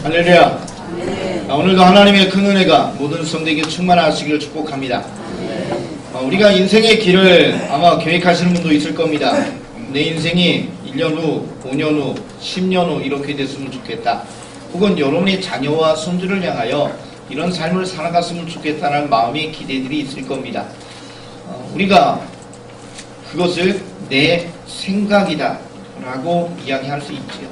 할렐루야. 오늘도 하나님의 큰 은혜가 모든 성도에게 충만하시기를 축복합니다. 우리가 인생의 길을 아마 계획하시는 분도 있을 겁니다. 내 인생이 1년 후, 5년 후, 10년 후 이렇게 됐으면 좋겠다. 혹은 여러분의 자녀와 손주를 향하여 이런 삶을 살아갔으면 좋겠다는 마음의 기대들이 있을 겁니다. 우리가 그것을 내 생각이다 라고 이야기할 수 있지요.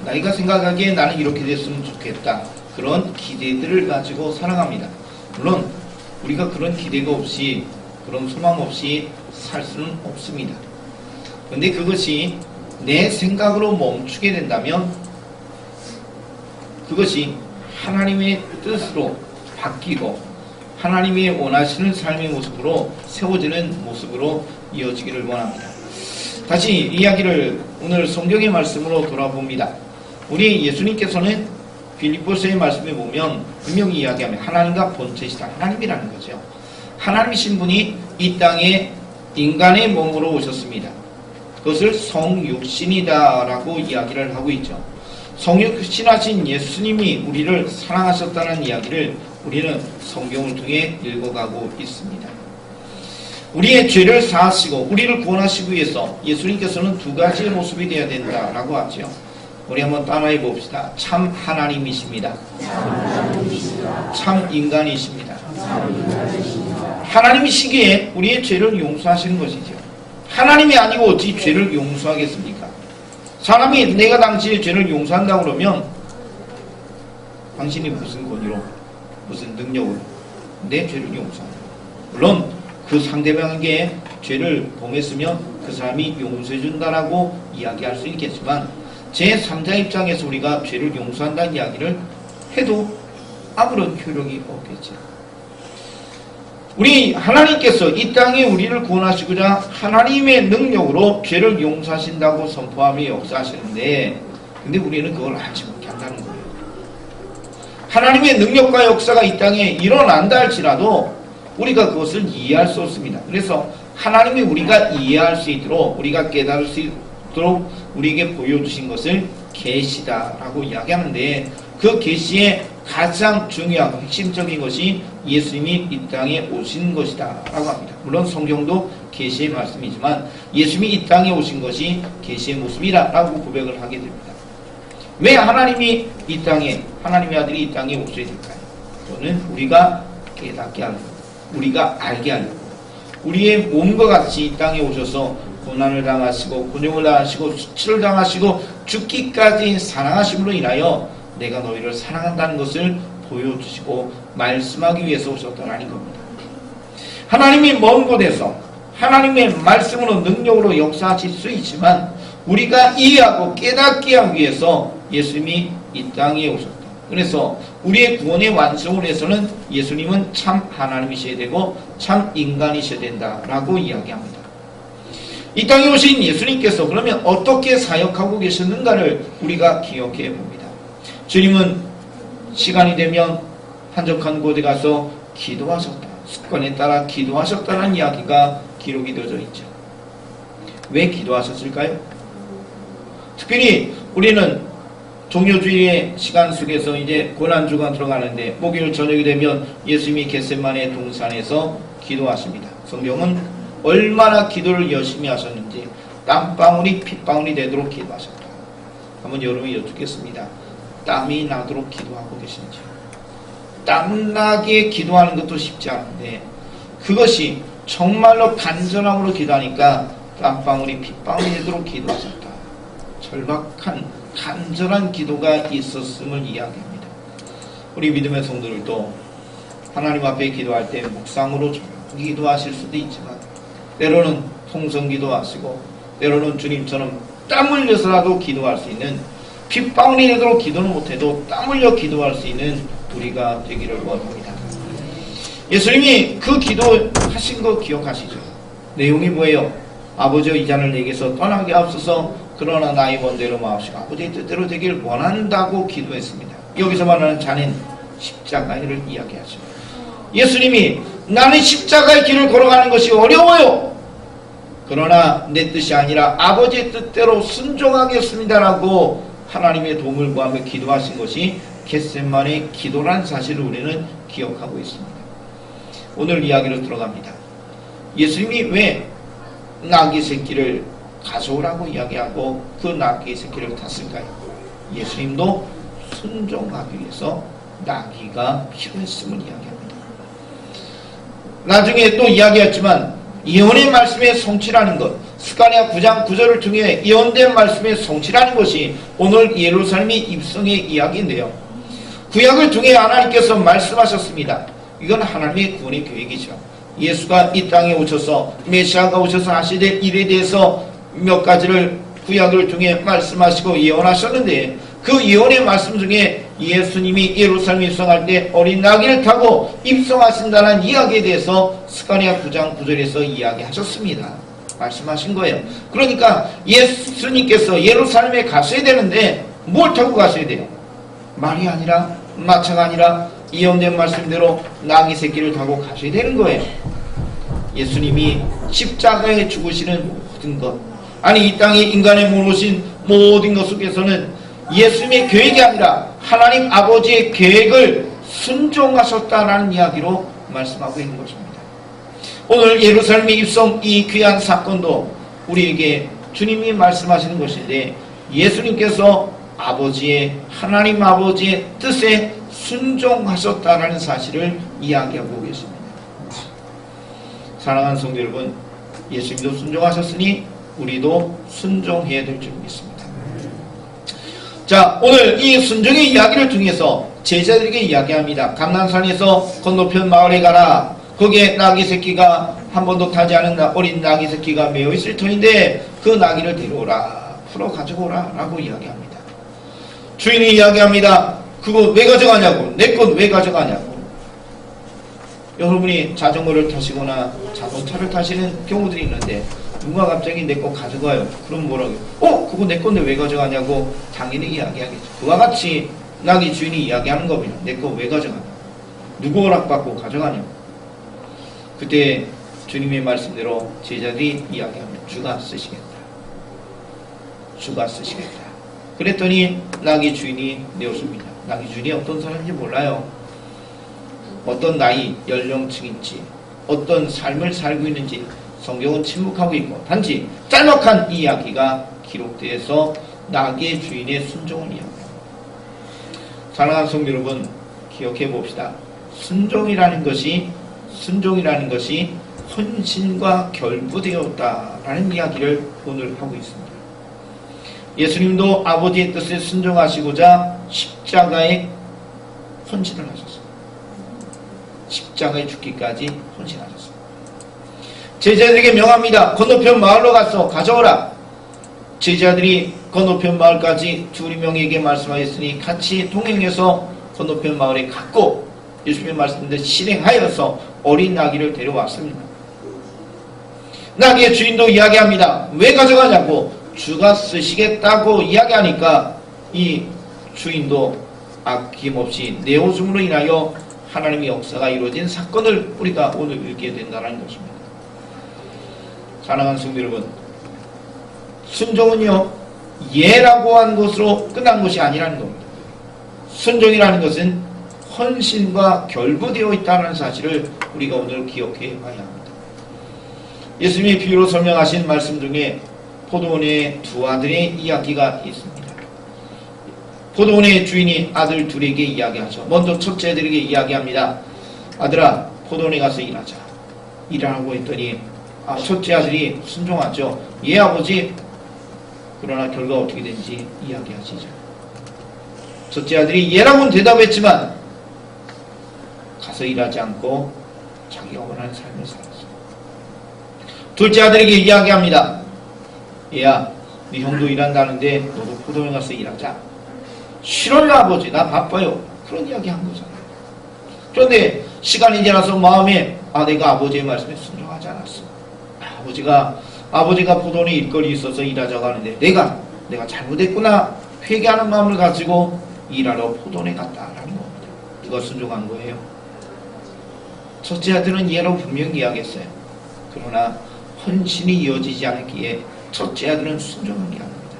나이가 생각하기에 나는 이렇게 됐으면 좋겠다. 그런 기대들을 가지고 살아갑니다. 물론 우리가 그런 기대가 없이, 그런 소망 없이 살 수는 없습니다. 그런데 그것이 내 생각으로 멈추게 된다면 그것이 하나님의 뜻으로 바뀌고 하나님이 원하시는 삶의 모습으로 세워지는 모습으로 이어지기를 원합니다. 다시 이야기를 오늘 성경의 말씀으로 돌아봅니다. 우리 예수님께서는 빌립보서의 말씀에 보면 분명히 이야기하면 하나님과 본체시다. 하나님이라는 거죠. 하나님이신 분이 이 땅에 인간의 몸으로 오셨습니다. 그것을 성육신이다 라고 이야기를 하고 있죠. 성육신하신 예수님이 우리를 사랑하셨다는 이야기를 우리는 성경을 통해 읽어가고 있습니다. 우리의 죄를 사하시고 우리를 구원하시기 위해서 예수님께서는 두 가지의 모습이 되어야 된다라고 하죠. 우리 한번 따라해 봅시다. 참 하나님이십니다. 참 인간이십니다. 하나님이시기에 우리의 죄를 용서하시는 것이죠. 하나님이 아니고 어찌 죄를 용서하겠습니까? 사람이 내가 당신의 죄를 용서한다고 그러면 당신이 무슨 권위로, 무슨 능력으로 내 죄를 용서한다. 물론 그 상대방에게 죄를 범했으면 그 사람이 용서해준다라고 이야기할 수 있겠지만 제3자 입장에서 우리가 죄를 용서한다는 이야기를 해도 아무런 효력이 없겠죠. 우리 하나님께서 이 땅에 우리를 구원하시고자 하나님의 능력으로 죄를 용서하신다고 선포하며 역사하시는데 근데 우리는 그걸 알지 못한다는 거예요. 하나님의 능력과 역사가 이 땅에 일어난다 할지라도 우리가 그것을 이해할 수 없습니다. 그래서 하나님이 우리가 이해할 수 있도록 우리가 깨달을 수 있도록 우리에게 보여주신 것을 계시다라고 이야기하는데 그 계시의 가장 중요하고 핵심적인 것이 예수님이 이 땅에 오신 것이다 라고 합니다. 물론 성경도 계시의 말씀이지만 예수님이 이 땅에 오신 것이 계시의 모습이라 라고 고백을 하게 됩니다. 왜 하나님이 이 땅에, 하나님의 아들이 이 땅에 오셔야 될까요? 그거는 우리가 깨닫게 하려고, 우리가 알게 하려고, 우리의 몸과 같이 이 땅에 오셔서 고난을 당하시고 곤욕을 당하시고 수치를 당하시고 죽기까지 사랑하심으로 인하여 내가 너희를 사랑한다는 것을 보여주시고 말씀하기 위해서 오셨다는 겁니다. 하나님이 먼 곳에서 하나님의 말씀으로 능력으로 역사하실 수 있지만 우리가 이해하고 깨닫게 하기 위해서 예수님이 이 땅에 오셨다. 그래서 우리의 구원의 완성을 위해서는 예수님은 참 하나님이셔야 되고 참 인간이셔야 된다라고 이야기합니다. 이 땅에 오신 예수님께서 그러면 어떻게 사역하고 계셨는가를 우리가 기억해 봅니다. 주님은 시간이 되면 한적한 곳에 가서 기도하셨다. 습관에 따라 기도하셨다는 이야기가 기록이 되어져 있죠. 왜 기도하셨을까요? 특별히 우리는 종료주의의 시간 속에서 이제 고난주가 들어가는데 목요일 저녁이 되면 예수님이 겟세마네 동산에서 기도하십니다. 성경은 얼마나 기도를 열심히 하셨는지 땀방울이 핏방울이 되도록 기도하셨다. 한번 여러분이 여쭙겠습니다. 땀이 나도록 기도하고 계신지. 땀나게 기도하는 것도 쉽지 않은데 그것이 정말로 간절함으로 기도하니까 땀방울이 핏방울이 되도록 기도하셨다. 절박한 간절한 기도가 있었음을 이야기합니다. 우리 믿음의 성도들도 하나님 앞에 기도할 때 묵상으로 기도하실 수도 있지만 때로는 통성기도 하시고 때로는 주님처럼 땀 흘려서라도 기도할 수 있는 핏방울이 되도록 기도는 못해도 땀 흘려 기도할 수 있는 우리가 되기를 원합니다. 예수님이 그 기도하신 거 기억하시죠? 내용이 뭐예요? 아버지여 이 잔을 내게서 떠나게 하옵소서 그러나 나의 원대로 마옵시고 아버지의 뜻대로 되기를 원한다고 기도했습니다. 여기서 말하는 잔은 십자가를 이야기하죠. 예수님이 나는 십자가의 길을 걸어가는 것이 어려워요. 그러나 내 뜻이 아니라 아버지의 뜻대로 순종하겠습니다라고 하나님의 도움을 구하며 기도하신 것이 겟세마네 기도라는 사실을 우리는 기억하고 있습니다. 오늘 이야기로 들어갑니다. 예수님이 왜 나귀 새끼를 가져오라고 이야기하고 그 나귀 새끼를 탔을까요? 예수님도 순종하기 위해서 나귀가 필요했음을 이야기합니다. 나중에 또 이야기했지만 예언의 말씀의 성취라는 것, 스가랴 9장 9절을 통해 예언된 말씀의 성취라는 것이 오늘 예루살렘의 입성의 이야기인데요. 구약을 통해 하나님께서 말씀하셨습니다. 이건 하나님의 구원의 계획이죠. 예수가 이 땅에 오셔서 메시아가 오셔서 하셔야 될 일에 대해서 몇 가지를 구약을 통해 말씀하시고 예언하셨는데 그 예언의 말씀 중에 예수님이 예루살렘에 입성할 때 어린 나귀를 타고 입성하신다는 이야기에 대해서 스가랴 9장 9절에서 이야기하셨습니다. 말씀하신 거예요. 그러니까 예수님께서 예루살렘에 가셔야 되는데 뭘 타고 가셔야 돼요? 말이 아니라 마차가 아니라 예언된 말씀대로 나귀 새끼를 타고 가셔야 되는 거예요. 예수님이 십자가에 죽으시는 모든 것, 아니 이 땅에 인간의 몸 오신 모든 것 속에서는 예수님의 계획이 아니라 하나님 아버지의 계획을 순종하셨다라는 이야기로 말씀하고 있는 것입니다. 오늘 예루살렘의 입성 이 귀한 사건도 우리에게 주님이 말씀하시는 것인데 예수님께서 하나님 아버지의 뜻에 순종하셨다라는 사실을 이야기하고 계십니다. 사랑하는 성도 여러분, 예수님도 순종하셨으니 우리도 순종해야 될 줄 믿습니다. 자, 오늘 이 순종의 이야기를 통해서 제자들에게 이야기합니다. 감난산에서 건너편 마을에 가라. 거기에 나귀 새끼가 한 번도 타지 않은 어린 나귀 새끼가 매어 있을 터인데 그 나귀를 데려오라. 풀어 가져오라. 라고 이야기합니다. 주인이 이야기합니다. 그거 왜 가져가냐고. 내 건 왜 가져가냐고. 여러분이 자전거를 타시거나 자동차를 타시는 경우들이 있는데 누가 갑자기 내 거 가져가요. 그럼 뭐라고 해요? 그거 내 건데 왜 가져가냐고 당연히 이야기하겠죠. 그와 같이 나귀 주인이 이야기하는 겁니다. 내 거 왜 가져가냐. 누구 허락받고 가져가냐고. 그때 주님의 말씀대로 제자들이 이야기합니다. 주가 쓰시겠다. 주가 쓰시겠다. 그랬더니 나귀 주인이 내었습니다. 나귀 주인이 어떤 사람인지 몰라요. 어떤 나이, 연령층인지 어떤 삶을 살고 있는지 성경은 침묵하고 있고 단지 짤막한 이야기가 기록되어서 나귀의 주인의 순종을 이야기합니다. 사랑하는 성도 여러분, 기억해 봅시다. 순종이라는 것이 헌신과 결부되었다라는 이야기를 오늘 하고 있습니다. 예수님도 아버지의 뜻에 순종하시고자 십자가에 헌신을 하셨습니다. 십자가에 죽기까지 헌신하셨습니다. 제자들에게 명합니다. 건너편 마을로 가서 가져오라. 제자들이 건너편 마을까지 두리명에게 말씀하였으니 같이 동행해서 건너편 마을에 갔고 예수님의 말씀대로 실행하여서 어린 나귀를 데려왔습니다. 나귀의 주인도 이야기합니다. 왜 가져가냐고. 주가 쓰시겠다고 이야기하니까 이 주인도 아낌없이 내어줌으로 인하여 하나님의 역사가 이루어진 사건을 우리가 오늘 읽게 된다는 것입니다. 사랑하는 성도 여러분, 순종은요 예라고 한 것으로 끝난 것이 아니라는 겁니다. 순종이라는 것은 헌신과 결부되어 있다는 사실을 우리가 오늘 기억해 봐야 합니다. 예수님이 비유로 설명하신 말씀 중에 포도원의 두 아들의 이야기가 있습니다. 포도원의 주인이 아들 둘에게 이야기하죠. 먼저 첫째 아들에게 이야기합니다. 아들아, 포도원에 가서 일하자. 일하라고 했더니 첫째 아들이 순종하죠. 예 아버지. 그러나 결과가 어떻게 된지 이야기하시죠. 첫째 아들이 예라고는 대답했지만 가서 일하지 않고 자기가 원하는 삶을 살았어요. 둘째 아들에게 이야기합니다. 얘야, 네 형도 일한다는데 너도 포도원에 가서 일하자. 싫어요 아버지, 나 바빠요. 그런 이야기 한 거잖아요. 그런데 시간이 지나서 마음에 내가 아버지의 말씀에 순종하지 않았어. 아버지가 포도원에 일거리 있어서 일하자고 하는데 내가 잘못했구나 회개하는 마음을 가지고 일하러 포도원에 갔다라는 겁니다. 누가 순종한 거예요? 첫째 아들은 예로 분명히 이야기했어요. 그러나 헌신이 이어지지 않았기에 첫째 아들은 순종한 게 아닙니다.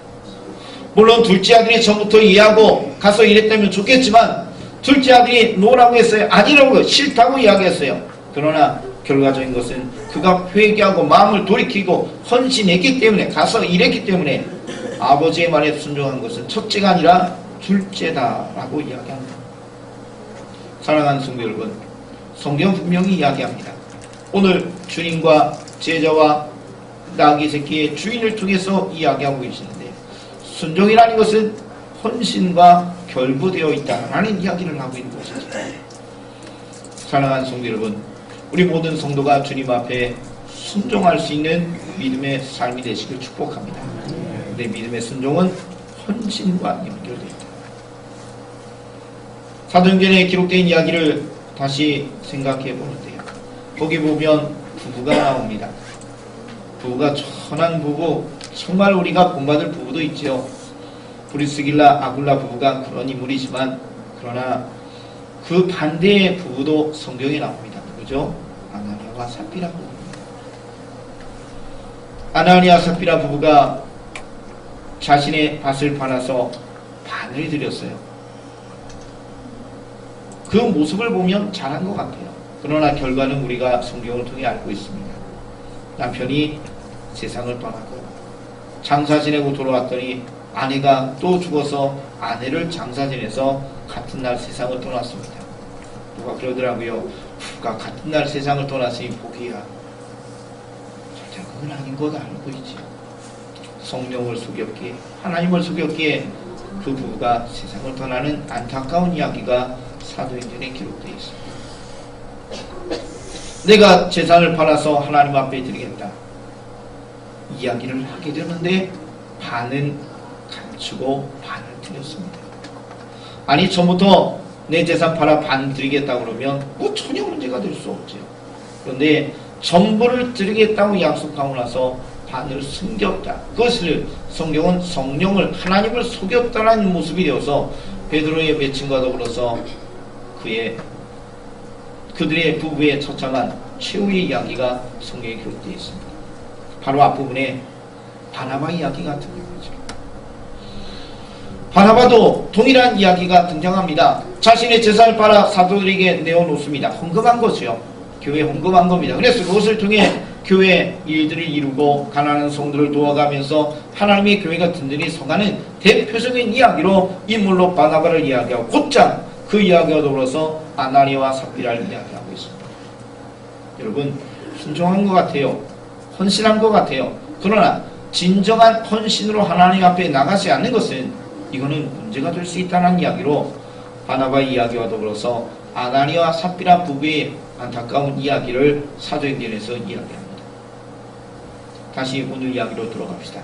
물론 둘째 아들이 전부터 이해하고 가서 일했다면 좋겠지만 둘째 아들이 노라고 했어요. 아니라고 싫다고 이야기했어요. 그러나 결과적인 것은 그가 회개하고 마음을 돌이키고 헌신했기 때문에 가서 일했기 때문에 아버지의 말에 순종한 것은 첫째가 아니라 둘째다라고 이야기합니다. 사랑하는 성도 여러분, 성경 분명히 이야기합니다. 오늘 주님과 제자와 나귀 새끼의 주인을 통해서 이야기하고 계시는데 순종이라는 것은 헌신과 결부되어 있다라는 이야기를 하고 있는 것이죠. 사랑하는 성도 여러분, 우리 모든 성도가 주님 앞에 순종할 수 있는 믿음의 삶이 되시길 축복합니다. 근데 믿음의 순종은 헌신과 연결되어 있다. 사도행전에 기록된 이야기를 다시 생각해 보는데요. 거기 보면 부부가 나옵니다. 부부가 천한 부부, 정말 우리가 본받을 부부도 있죠. 브리스길라 아굴라 부부가 그런 인물이지만 그러나 그 반대의 부부도 성경에 나옵니다. 누구죠? 아나니아와 삽비라 부부입니다. 아나니아 삽비라 부부가 자신의 밭을 팔아서 반을 드렸어요. 그 모습을 보면 잘한 것 같아요. 그러나 결과는 우리가 성경을 통해 알고 있습니다. 남편이 세상을 떠나고 장사 지내고 돌아왔더니 아내가 또 죽어서 아내를 장사 지내서 같은 날 세상을 떠났습니다. 누가 그러더라고요. 부부가 같은 날 세상을 떠났으니 복이야. 절대 그건 아닌 것 알고 있죠. 성령을 속였기에 하나님을 속였기에 그 부부가 세상을 떠나는 안타까운 이야기가 사도행전에 기록되어 있습니다. 내가 재산을 팔아서 하나님 앞에 드리겠다. 이야기를 하게 되는데 반은 감추고 반을 드렸습니다. 아니 처음부터 내 재산 팔아 반 드리겠다 그러면 뭐 전혀 문제가 될 수 없죠. 그런데 전부를 드리겠다고 약속하고 나서 반을 숨겼다. 그것을 성경은 성령을 하나님을 속였다는 모습이 되어서 베드로의 맺힘과 더불어서 그들의 부부의 처참한 최후의 이야기가 성경에 기록되어 있습니다. 바로 앞부분에 바나바 이야기가 등장하죠. 바나바도 동일한 이야기가 등장합니다. 자신의 재산을 팔아 사도들에게 내어놓습니다. 헌금한 거죠. 교회에 헌금한 겁니다. 그래서 그것을 통해 교회 일들을 이루고 가난한 성도를 도와가면서 하나님의 교회가 든든히 서가는 대표적인 이야기로 인물로 바나바를 이야기하고 곧장 그 이야기와 더불어서 아나니아와 삽비라를 이야기하고 있습니다. 여러분 순종한 것 같아요. 헌신한 것 같아요. 그러나 진정한 헌신으로 하나님 앞에 나가지 않는 것은 이거는 문제가 될 수 있다는 이야기로 바나바 이야기와 더불어서 아나니아와 삽비라 부부의 안타까운 이야기를 사도행전에서 이야기합니다. 다시 오늘 이야기로 들어갑시다.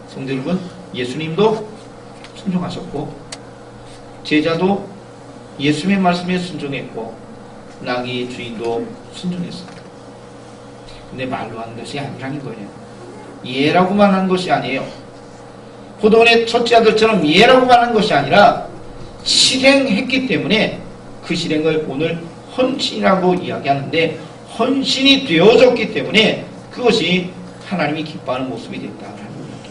성도 여러분, 예수님도 순종하셨고 제자도 예수님의 말씀에 순종했고 나귀의 주인도 순종했습니다. 근데 말로 하는 것이 아니라는 거예요. 예라고만 하는 것이 아니에요. 포도원의 첫째 아들처럼 예라고만 하는 것이 아니라 실행했기 때문에 그 실행을 오늘 헌신이라고 이야기하는데 헌신이 되어졌기 때문에 그것이 하나님이 기뻐하는 모습이 됐다라는 이야기입니다.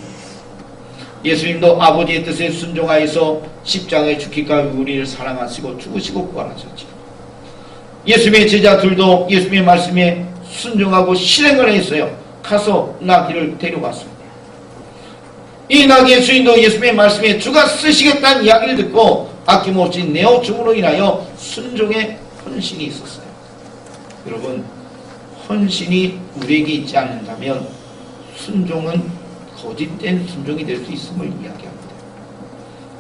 예수님도 아버지의 뜻에 순종하여서 십자가에 죽기까지 우리를 사랑하시고 죽으시고 부활하셨죠. 예수님의 제자들도 예수님의 말씀에 순종하고 실행을 했어요. 가서 나귀를 데려왔습니다. 이 나귀의 주인도 예수님의 말씀에 주가 쓰시겠다는 이야기를 듣고 아낌없이 내어줌으로 인하여 순종의 헌신이 있었어요. 여러분, 헌신이 우리에게 있지 않는다면 순종은 거짓된 순종이 될 수 있음을 이야기합니다.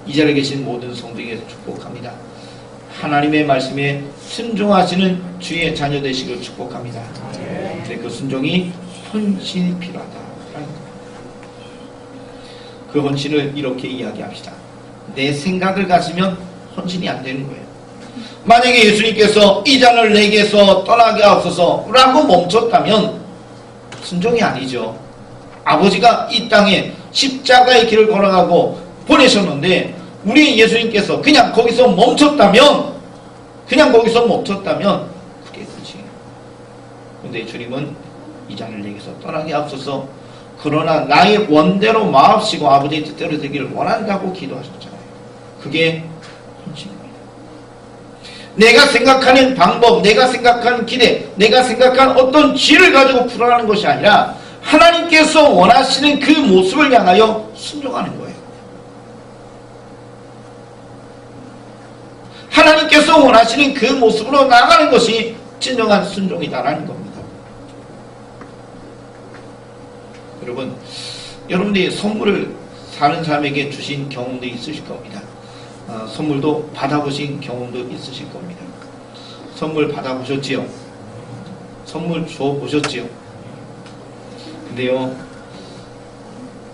이 자리에 계신 모든 성도에게 축복합니다. 하나님의 말씀에 순종하시는 주의 자녀 되시길 축복합니다. 근데 그 순종이 헌신이 필요하다. 그 헌신을 이렇게 이야기합시다. 내 생각을 가지면 헌신이 안 되는 거예요. 만약에 예수님께서 이 잔을 내게서 떠나게 하옵소서 라고 멈췄다면 순종이 아니죠. 아버지가 이 땅에 십자가의 길을 걸어가고 보내셨는데 우리 예수님께서 그냥 거기서 멈췄다면 그게 끝이에요. 그런데 주님은 이 잔을 내게서 떠나게 하옵소서, 그러나 나의 원대로 마옵시고 아버지의 뜻대로 되기를 원한다고 기도하셨잖아요. 그게 헌신입니다. 내가 생각하는 방법, 내가 생각하는 기대, 내가 생각한 어떤 지를 가지고 풀어가는 것이 아니라 하나님께서 원하시는 그 모습을 향하여 순종하는 거예요. 하나님께서 원하시는 그 모습으로 나가는 것이 진정한 순종이다라는 겁니다. 여러분, 여러분들이 선물을 사는 사람에게 주신 경험도 있으실 겁니다. 선물도 받아보신 경험도 있으실 겁니다. 선물 받아보셨지요? 선물 줘보셨지요? 근데요,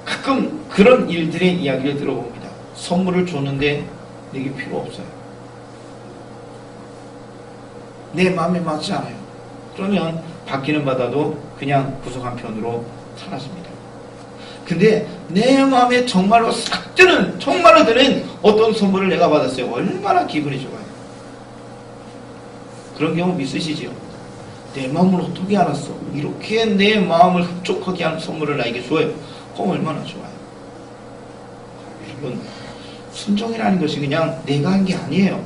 가끔 그런 일들의 이야기를 들어봅니다. 선물을 줬는데 내게 필요 없어요. 내 마음에 맞지 않아요. 그러면 받기는 받아도 그냥 구석 한편으로 사라집니다. 근데 내 마음에 정말로 싹 드는, 정말로 드는 어떤 선물을 내가 받았어요. 얼마나 기분이 좋아요. 그런 경험 있으시지요? 내 마음을 어떻게 알았어? 이렇게 내 마음을 흡족하게 하는 선물을 나에게 줘요. 그럼 얼마나 좋아요. 여러분, 순종이라는 것이 그냥 내가 한 게 아니에요.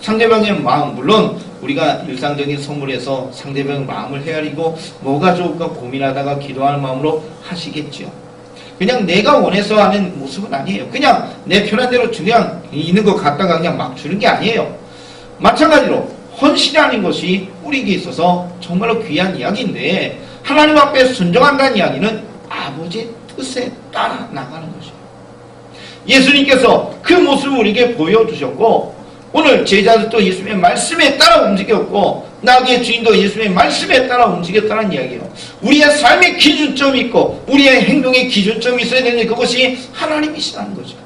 상대방의 마음, 물론 우리가 일상적인 선물에서 상대방의 마음을 헤아리고 뭐가 좋을까 고민하다가 기도하는 마음으로 하시겠죠. 그냥 내가 원해서 하는 모습은 아니에요. 그냥 내 편한 대로 그냥 있는 거 갖다가 그냥 막 주는 게 아니에요. 마찬가지로 헌신이라는 것이 우리에게 있어서 정말로 귀한 이야기인데, 하나님 앞에 순종한다는 이야기는 아버지의 뜻에 따라 나가는 것이에요. 예수님께서 그 모습을 우리에게 보여주셨고, 오늘 제자들도 예수님의 말씀에 따라 움직였고, 나귀의 주인도 예수님의 말씀에 따라 움직였다는 이야기예요. 우리의 삶의 기준점이 있고 우리의 행동의 기준점이 있어야 되는데 그것이 하나님이시라는 거죠.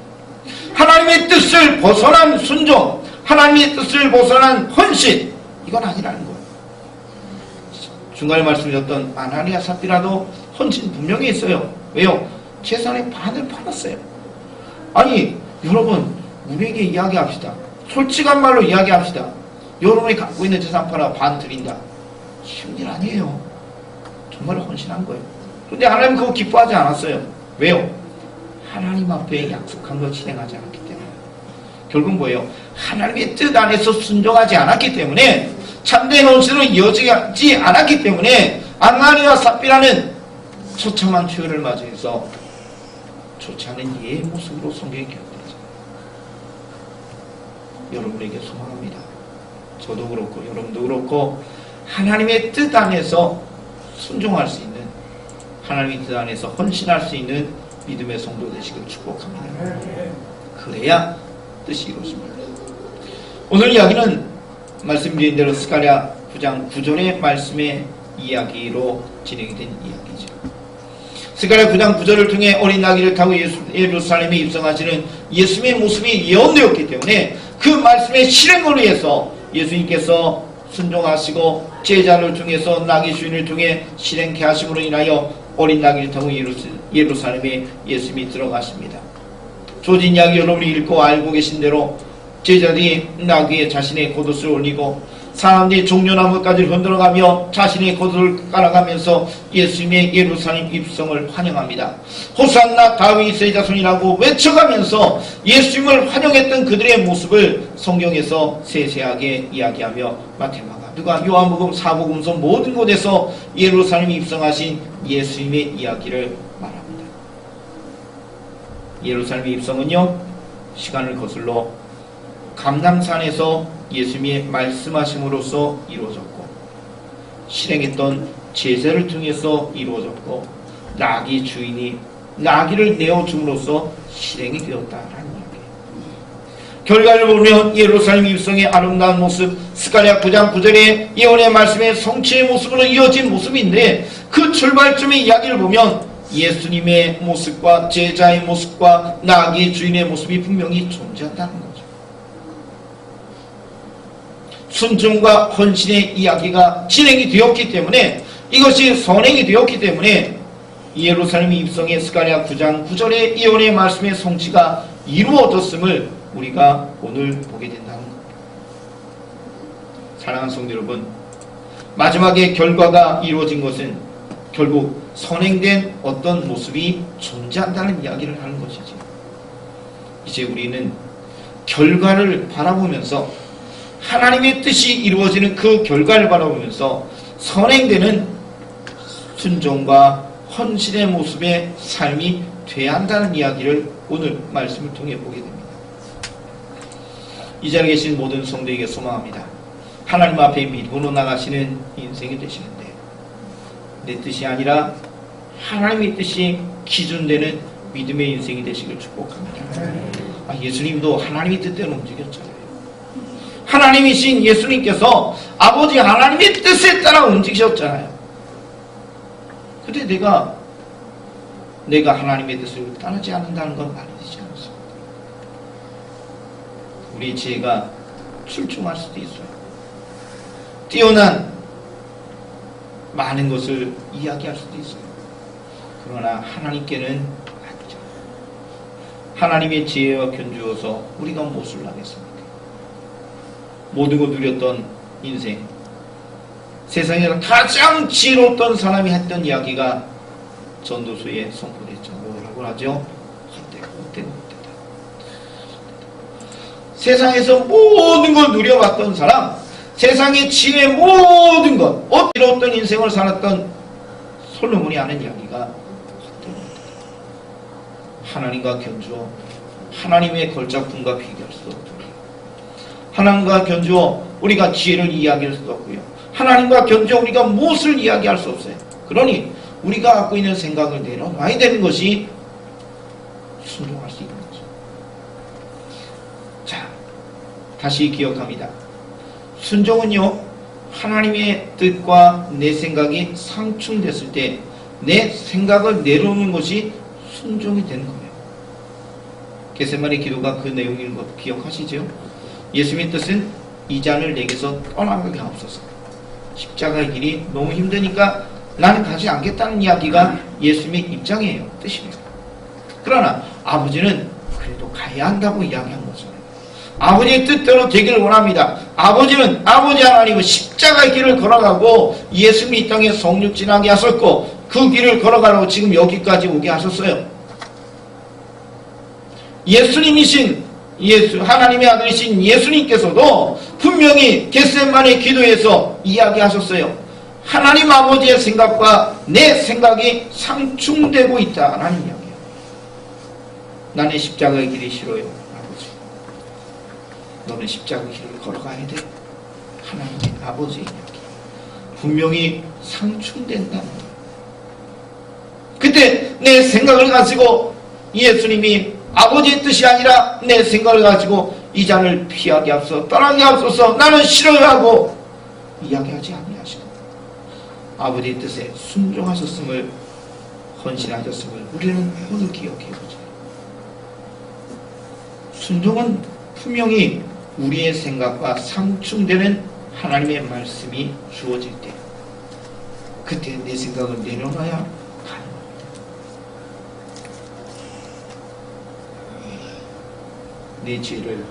하나님의 뜻을 벗어난 순종, 하나님의 뜻을 벗어난 헌신, 이건 아니라는 거예요. 중간에 말씀드렸던 아나니아 삽비라도 헌신 분명히 있어요. 왜요? 재산의 반을 팔았어요. 아니 여러분, 우리에게 이야기합시다. 솔직한 말로 이야기합시다. 여러분이 갖고 있는 재산 팔아 반 드린다. 쉬운 일 아니에요. 정말 헌신한 거예요. 그런데 하나님 그거 기뻐하지 않았어요. 왜요? 하나님 앞에 약속한 걸 실행하지 않았기 때문에. 결국 뭐예요? 하나님의 뜻 안에서 순종하지 않았기 때문에, 참된 헌신으로 이어지지 않았기 때문에 아나니아 삽비라는 처참한 최후를 맞이해서 좋지 않은 예의 모습으로 성경에 기록되죠. 여러분에게 소망합니다. 저도 그렇고 여러분도 그렇고 하나님의 뜻 안에서 순종할 수 있는, 하나님의 뜻 안에서 헌신할 수 있는 믿음의 성도 되시길 축복합니다. 그래야 뜻이 이루어집니다. 오늘 이야기는 말씀드린 대로 스가랴 9장 9절의 말씀의 이야기로 진행이 된 이야기죠. 스가랴 9장 9절을 통해 어린 나귀를 타고 예루살렘에 입성하시는 예수님의 모습이 예언되었기 때문에 그 말씀의 실행으로 해서 예수님께서 순종하시고 제자를 통해서 나귀 주인을 통해 실행케 하심으로 인하여 어린 나귀를 타고 예루살렘에 예수님이 들어가십니다. 조진 이야기 여러분이 읽고 알고 계신 대로 제자들이 나귀에 자신의 겉옷을 올리고 사람들이 종려나무까지 흔들어가며 자신의 겉옷을 깔아가면서 예수님의 예루살렘 입성을 환영합니다. 호산나 다윗의 자손이라고 외쳐가면서 예수님을 환영했던 그들의 모습을 성경에서 세세하게 이야기하며 마태마가, 누가, 요한복음, 사복음서 모든 곳에서 예루살렘 입성하신 예수님의 이야기를 말합니다. 예루살렘 입성은요, 시간을 거슬러 감람산에서 예수님의 말씀하심으로써 이루어졌고, 실행했던 제자를 통해서 이루어졌고, 나귀 주인이 나귀를 내어줌으로써 실행이 되었다라는 이야기예요. 결과를 보면 예루살렘 입성의 아름다운 모습, 스가랴 9장 9절의 예언의 말씀의 성취의 모습으로 이어진 모습인데, 그 출발점의 이야기를 보면 예수님의 모습과 제자의 모습과 나귀 주인의 모습이 분명히 존재한다는 거죠. 순종과 헌신의 이야기가 진행이 되었기 때문에, 이것이 선행이 되었기 때문에 예루살렘 입성의 스가랴 9장 9절의 예언의 말씀의 성취가 이루어졌음을 우리가 오늘 보게 된다는 겁니다. 사랑하는 성도 여러분, 마지막에 결과가 이루어진 것은 결국 선행된 어떤 모습이 존재한다는 이야기를 하는 것이지. 이제 우리는 결과를 바라보면서 하나님의 뜻이 이루어지는 그 결과를 바라보면서 선행되는 순종과 헌신의 모습의 삶이 돼야 한다는 이야기를 오늘 말씀을 통해 보게 됩니다. 이 자리에 계신 모든 성도에게 소망합니다. 하나님 앞에 믿음으로 나가시는 인생이 되시는데 내 뜻이 아니라 하나님의 뜻이 기준되는 믿음의 인생이 되시길 축복합니다. 예수님도 하나님의 뜻대로 움직였잖아요. 하나님이신 예수님께서 아버지 하나님의 뜻에 따라 움직이셨잖아요. 근데 내가 하나님의 뜻을 따르지 않는다는 건 말이 되지 않습니다. 우리 지혜가 출중할 수도 있어요. 뛰어난 많은 것을 이야기할 수도 있어요. 그러나 하나님께는 아니죠. 하나님의 지혜와 견주어서 우리가 무엇을 하겠습니까? 모든 걸 누렸던 인생, 세상에서 가장 지혜로웠던 사람이 했던 이야기가 전도서에 선포됐죠. 뭐라고 하죠? 헛되다. 세상에서 모든 걸 누려봤던 사람, 세상의 지혜의 모든 것, 지혜로웠던 인생을 살았던 솔로몬이 하는 이야기가 헛되다. 하나님과 견주어 하나님의 걸작품과 비교할 수 없도록, 하나님과 견주어 우리가 지혜를 이야기할 수도 없고요. 하나님과 견주어 우리가 무엇을 이야기할 수 없어요. 그러니 우리가 갖고 있는 생각을 내려놔야 되는 것이 순종할 수 있는 거죠. 자, 다시 기억합니다. 순종은요, 하나님의 뜻과 내 생각이 상충됐을 때 내 생각을 내려놓는 것이 순종이 되는 거예요. 겟세마네 기도가 그 내용인 것 기억하시죠? 예수님의 뜻은 이 잔을 내게서 떠나가게 하옵소서. 십자가의 길이 너무 힘드니까 나는 가지 않겠다는 이야기가 예수님의 입장이에요. 뜻이에요. 그러나 아버지는 그래도 가야 한다고 이야기한 거죠. 아버지의 뜻대로 되기를 원합니다. 아버지는 아버지 하나님은 십자가의 길을 걸어가고 예수님이 이 땅에 성육진하게 하셨고 그 길을 걸어가라고 지금 여기까지 오게 하셨어요. 예수님이신 하나님의 아들이신 예수님께서도 분명히 겟세마네 기도에서 이야기하셨어요. 하나님 아버지의 생각과 내 생각이 상충되고 있다라는 이야기예요. 나는 십자가의 길이 싫어요. 아버지, 너는 십자가의 길을 걸어가야 돼. 하나님의 아버지의 이야기. 분명히 상충된다는 거예요. 그때 내 생각을 가지고 예수님이 아버지의 뜻이 아니라 내 생각을 가지고 이 잔을 피하게 앞서 떠나게 앞서서 나는 싫어요 하고 이야기하지 아니하시고 아버지의 뜻에 순종하셨음을, 헌신하셨음을 우리는 오늘 기억해보자. 순종은 분명히 우리의 생각과 상충되는 하나님의 말씀이 주어질 때 그때 내 생각을 내려놔야 가능합니다. 내 죄를,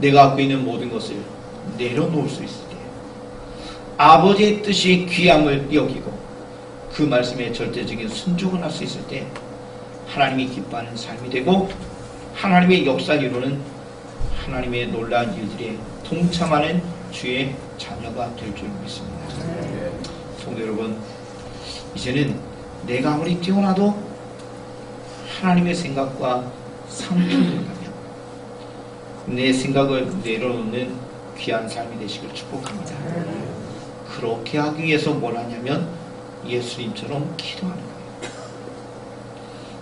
내가 갖고 있는 모든 것을 내려놓을 수 있을 때 아버지의 뜻이 귀함을 여기고 그 말씀에 절대적인 순종을 할 수 있을 때 하나님이 기뻐하는 삶이 되고 하나님의 역사를 이루는 하나님의 놀라운 일들에 동참하는 주의 자녀가 될 줄 믿습니다. 성도 여러분, 이제는 내가 아무리 뛰어나도 하나님의 생각과 상충된다면 내 생각을 내려놓는 귀한 삶이 되시길 축복합니다. 그렇게 하기 위해서 뭘 하냐면 예수님처럼 기도하는 거예요.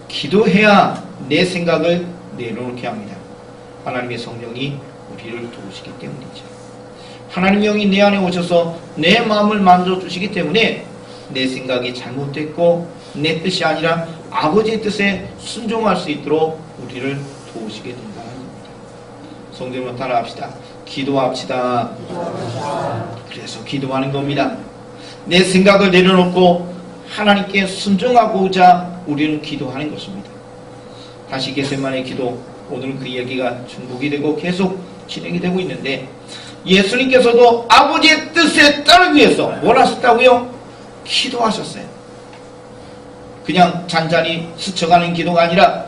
기도해야 내 생각을 내려놓게 합니다. 하나님의 성령이 우리를 도우시기 때문이죠. 하나님의 영이 내 안에 오셔서 내 마음을 만져주시기 때문에 내 생각이 잘못됐고 내 뜻이 아니라 아버지의 뜻에 순종할 수 있도록 우리를 도우시게 된다는 겁니다. 성도 여러분 따라합시다. 기도합시다. 그래서 기도하는 겁니다. 내 생각을 내려놓고 하나님께 순종하고자 우리는 기도하는 것입니다. 다시 겟세마네 기도, 오늘은 그 이야기가 중복이 되고 계속 진행이 되고 있는데 예수님께서도 아버지의 뜻에 따르기 위해서 뭘 하셨다고요? 기도하셨어요. 그냥 잔잔히 스쳐가는 기도가 아니라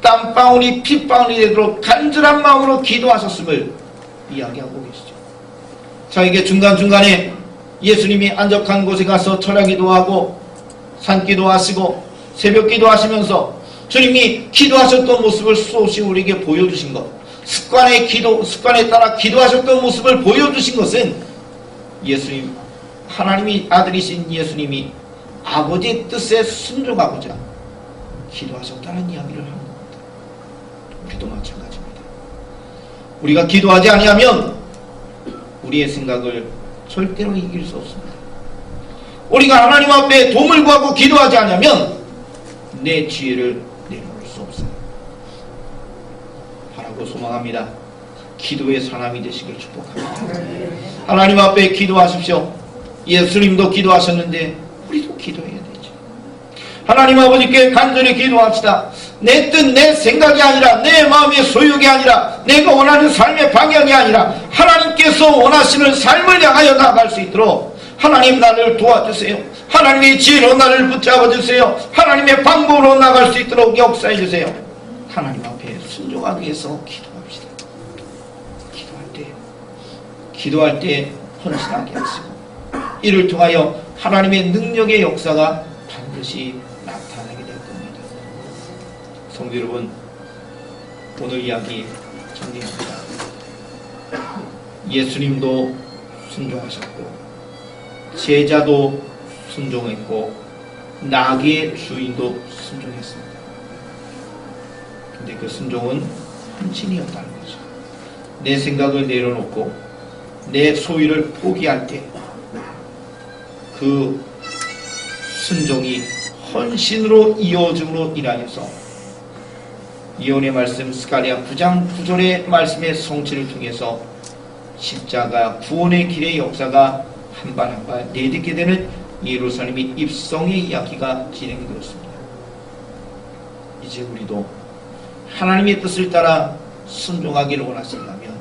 땀방울이 핏방울이 되도록 간절한 마음으로 기도하셨음을 이야기하고 계시죠. 자, 이게 중간중간에 예수님이 안적한 곳에 가서 철야기도 하고 산기도 하시고 새벽기도 하시면서 주님이 기도하셨던 모습을 수없이 우리에게 보여주신 것, 습관에 따라 기도하셨던 모습을 보여주신 것은 예수님, 하나님이 아들이신 예수님이 아버지의 뜻에 순종하고자 기도하셨다는 이야기를 하는 겁니다. 우리도 마찬가지입니다. 우리가 기도하지 아니하면 우리의 생각을 절대로 이길 수 없습니다. 우리가 하나님 앞에 도움을 구하고 기도하지 않으면 내 지혜를 내놓을 수 없어요. 바라고 소망합니다. 기도의 사람이 되시길 축복합니다. 하나님 앞에 기도하십시오. 예수님도 기도하셨는데 우리도 기도해야 되죠. 하나님 아버지께 간절히 기도합시다. 내 뜻, 내 생각이 아니라, 내 마음의 소욕이 아니라, 내가 원하는 삶의 방향이 아니라 하나님께서 원하시는 삶을 향하여 나아갈 수 있도록 하나님 나를 도와주세요. 하나님의 지혜로 나를 붙잡아 주세요. 하나님의 방법으로 나아갈 수 있도록 역사해 주세요. 하나님 앞에 순종하기 위해서 기도합시다. 기도할 때 헌신하게 하시고 이를 통하여 하나님의 능력의 역사가 반드시 나타나게 될 겁니다. 성도 여러분, 오늘 이야기 정리합니다. 예수님도 순종하셨고 제자도 순종했고 나귀의 주인도 순종했습니다. 근데 그 순종은 헌신이었다는 거죠. 내 생각을 내려놓고 내 소유를 포기할 때 그 순종이 헌신으로 이어짐으로 인하여서 예언의 말씀 스가랴 9장 9절의 말씀의 성취를 통해서 십자가 구원의 길의 역사가 한 발 한 발 내딛게 되는 예루살렘의 입성의 이야기가 진행되었습니다. 이제 우리도 하나님의 뜻을 따라 순종하기를 원하신다면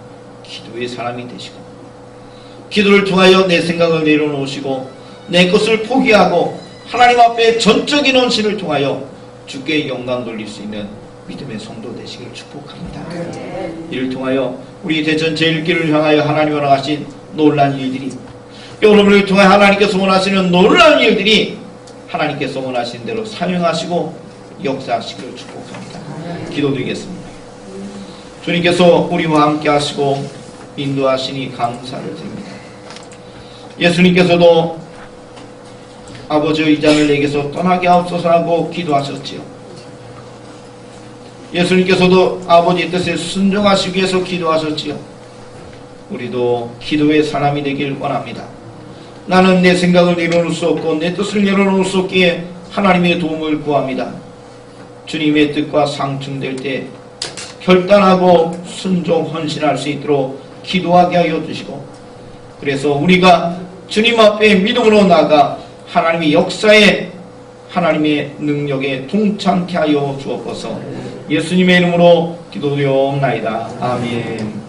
기도의 사람이 되시고 기도를 통하여 내 생각을 내려놓으시고 내 것을 포기하고 하나님 앞에 전적인 헌신을 통하여 주께 영광 돌릴 수 있는 믿음의 성도 되시기를 축복합니다. 이를 통하여 우리 대전 제1교회를 향하여 하나님이 원하신 놀라운 일들이 여러분을 통해 하나님께서 원하시는 놀라운 일들이 하나님께서 원하시는 대로 사용하시고 역사하시기를 축복합니다. 기도드리겠습니다. 주님께서 우리와 함께 하시고 인도하시니 감사를 드립니다. 예수님께서도 아버지의 이 잔을 내게서 떠나게 하옵소서 하고 기도하셨지요. 예수님께서도 아버지의 뜻에 순종하시기 위해서 기도하셨지요. 우리도 기도의 사람이 되길 원합니다. 나는 내 생각을 내려놓을 수 없고 내 뜻을 내려놓을 수 없기에 하나님의 도움을 구합니다. 주님의 뜻과 상충될 때 결단하고 순종 헌신할 수 있도록 기도하게 하여 주시고 그래서 우리가 주님 앞에 믿음으로 나가 하나님의 역사에 하나님의 능력에 동참케 하여 주옵소서. 예수님의 이름으로 기도드리옵나이다. 아멘.